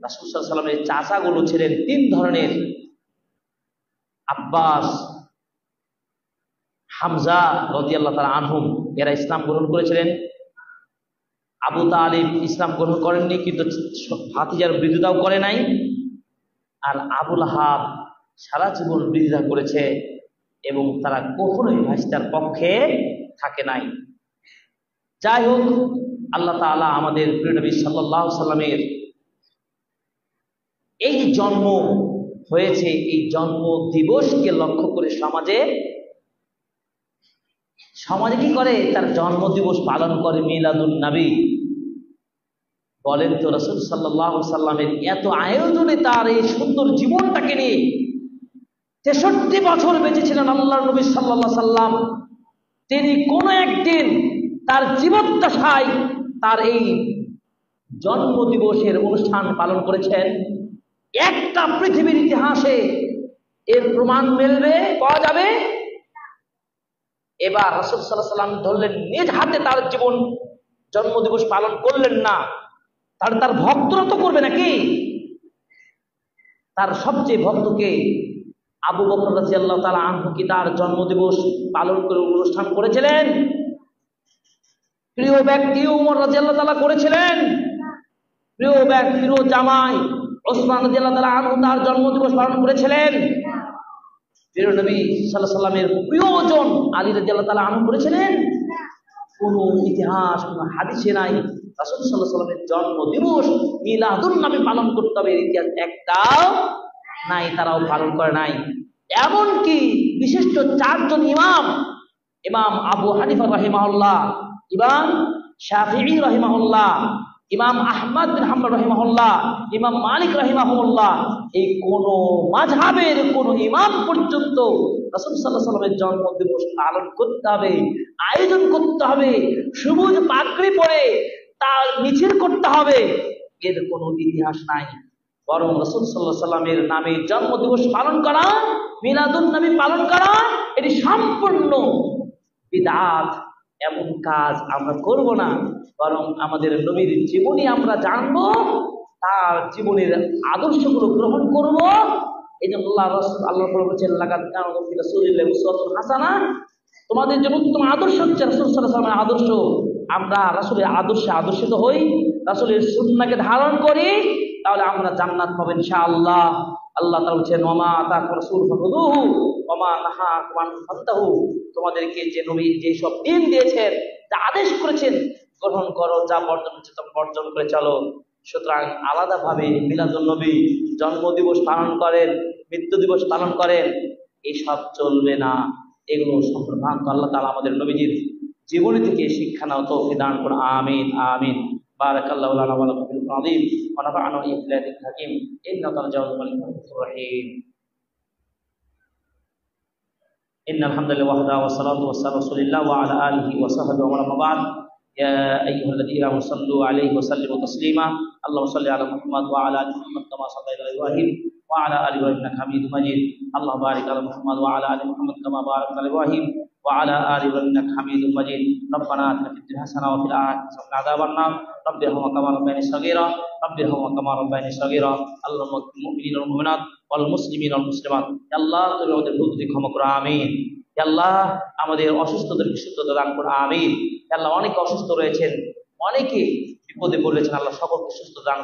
A: রাসূল সাল্লাল্লাহু আলাইহি ওয়াসাল্লামের চাচাগুলো ছিলেন 3 ধরনের: আব্বাস, হামজা রাদিয়াল্লাহু তাআলা আনহুম, এরা ইসলাম গ্রহণ করেছিলেন। আবু তালিব ইসলাম গ্রহণ করেননি, কিন্তু ভাতিজার বিরোধিতাও করে নাই। আর আবু লাহাব সারা জীবন বিরোধিতা করেছে এবং তারা কখনোই ভাইস্তার পক্ষে থাকে নাই। যাই হোক, আল্লাহ তাআলা আমাদের প্রিয় নবী সাল্লাল্লাহু আলাইহি সাল্লামের এই যে জন্ম হয়েছে, এই জন্ম দিবসকে লক্ষ্য করে সমাজে কি করে, তার জন্ম দিবস পালন করে মিলাদুন নবী। বলেন তো, রাসূল সাল্লাল্লাহু আলাইহি সাল্লামের এত আয়োজনে তার এই সুন্দর জীবনটাকে নিয়ে 63 বছর বেঁচে ছিলেন আল্লাহর নবী সাল্লাল্লাহু আলাইহি সাল্লাম। তিনি কোন একদিন তার জীবদ্দশায় তার এই জন্ম দিবসের অনুষ্ঠান পালন করেছেন? একটা পৃথিবীর ইতিহাসে এর প্রমাণ মিলবে, পাওয়া যাবে? এবার রাসূল সাল্লাল্লাহু আলাইহি সাল্লাম ধরলেন নিজ হাতে তার জীবন জন্ম দিবস পালন করলেন না, তার ভক্তরা তো করবে নাকি? তার সবচেয়ে ভক্তকে আবু বকর রাদিয়াল্লাহু তাআলা আনহু কি তার জন্মদিবস পালন করে অনুষ্ঠান করেছিলেন? প্রিয় ব্যক্তি উমর রাদিয়াল্লাহু তাআলা করেছিলেন। প্রিয় ব্যক্তি, প্রিয় জামাই ওসমান রাদিয়াল্লাহু তাআলা আনহু তার জন্মদিবস পালন করেছিলেন। প্রিয় নবী সাল্লাল্লাহু আলাইহি ওয়াসাল্লামের প্রিয়জন আলী রাদিয়াল্লাহু তাআলা আনহু করেছিলেন? কোন ইতিহাস, কোন হাদিসে নাই রাসূল সাল্লাল্লাহু আলাইহি ওয়াসাল্লামের জন্মদিবস মিলাদুন নবী পালন করতে হবে, এর ইতিহাস একটাও নাই, তারাও পালন করে নাই। এমনকি বিশিষ্ট 4 জন ইমাম আবু হানিফা রাহিমাহুল্লাহ, ইমাম শাফিঈ রাহিমাহুল্লাহ, ইমাম আহমদ বিন হাম্বল রাহিমাহুল্লাহ, ইমাম মালিক রাহিমাহুল্লাহ, এই কোন মাযহাবের কোন ইমাম পর্যন্ত রাসূল সাল্লাল্লাহু আলাইহি ওয়াসাল্লামের জন্মদিবস পালন করতে হবে, আয়োজন করতে হবে, সবুজ পাগড়ি পরে তার মিছিল করতে হবে, এর কোনো ইতিহাস নাই। বরং রাসূল সাল্লাল্লাহু আলাইহি ওয়াসাল্লামের নামে জন্মদিবস পালন করা, মিলাদুন নবী পালন করা, এটি সম্পূর্ণ বিদআত। এমন কাজ আমরা করব না, বরং আমাদের নবীর জীবনী আমরা জানবো, তার জীবনের আদর্শগুলো গ্রহণ করব। এই জন্য আল্লাহ বলেছেন, লাকাদ কানা লাকুম ফি রাসূলিল্লাহি উসওয়াতুন হাসানাহ, তোমাদের জন্য উত্তম আদর্শ হচ্ছে রাসূল সাল্লাল্লাহু আলাইহি ওয়াসাল্লামের আদর্শ। আমরা রাসূলের আদর্শে আদর্শিত হই, রাসূলের সুন্নাহকে ধারণ করি, তাহলে আমরা জান্নাত পাবো ইনশাআল্লাহ। আল্লাহ তাআলা বলেছেন, ওয়া মা আতাকুম রাসূল ফাখুযুহু ওয়া মা নাহাকুম আনহু ফান্তাহু, তোমাদেরকে যে নবী যে সব দিন দিয়েছেন, যা আদেশ করেছেন গ্রহণ করো, যা বর্জন করেছে তা বর্জন করে চলো। সুতরাং আলাদাভাবে মিলাদুন নবী জন্ম দিবস পালন করেন, মৃত্যু দিবস পালন করেন, এসব চলবে না। এগুলো সম্ভ্রান্ত আল্লাহ তাআলা আমাদের নবীজির জীবনী থেকে শিক্ষা নাও তৌফিক দান করুন। আমিন আমিন। বারাকাল্লাহু লানা ওয়া লাকুম ফিল আযীম ওয়া নাফা'না ওয়া ইয়্যাকুম বিল হাকীম ইন্নাকা জাওয়াদুল মালিকুর রহিম। ইন্নাল হামদালিল্লাহি ওয়াহদাহু ওয়াসসালাতু ওয়াসসালামু আলা রাসূলিল্লাহ ওয়া আলা আলিহি ওয়া সাহবিহি ওয়া মান বা'দ। ইয়া আইয়ুহাল্লাযীনা আমানু সাল্লু আলাইহি ওয়া সাল্লিমু তাসলিমা। আল্লাহুম্মা সাল্লি আলা মুহাম্মাদ ওয়া আলা আলি মুহাম্মাদ কামা সাল্লাইতা আলা ইব্রাহিম ওয়া আলা আলি ইব্রাহিম ইন্নাকা হামিদুম মাজিদ। আল্লাহুম্মা বারিক আলা মুহাম্মাদ ওয়া আলা আলি মুহাম্মাদ কামা বারাকতা আলা ইব্রাহিম ওয়া আলা আলি ইব্রাহিম ইন্নাকা হামিদুম মাজিদ। রব্বানা আতিনা ফিদ দুনিয়া হাসানাহ ওয়া ফিল আখিরাতি হাসানাহ ওয়া কিনা আযাবান্নার। রাব্বিরহামহুমা কামা রাব্বায়ানি সাগীরা, রাব্বিরহামহুমা কামা রাব্বায়ানি সাগীরা। আল্লাহুম্মা ইগফির মুমিনিনা ওয়াল মুমিনাত ওয়াল মুসলিমিনা ওয়াল মুসলিমাত। ইয়া আল্লাহ, তুমি আমাদের ভুল ত্রুটি ক্ষমা করো। আমিন। ইয়া আল্লাহ, আমাদের অসুস্থতাকে সুস্থতা দান করো। আমিন। ইয়া আল্লাহ, অনেকে অসুস্থ রয়েছেন, অনেকে বিপদে পড়েছেন, আল্লাহ সকলকে সুস্থ দান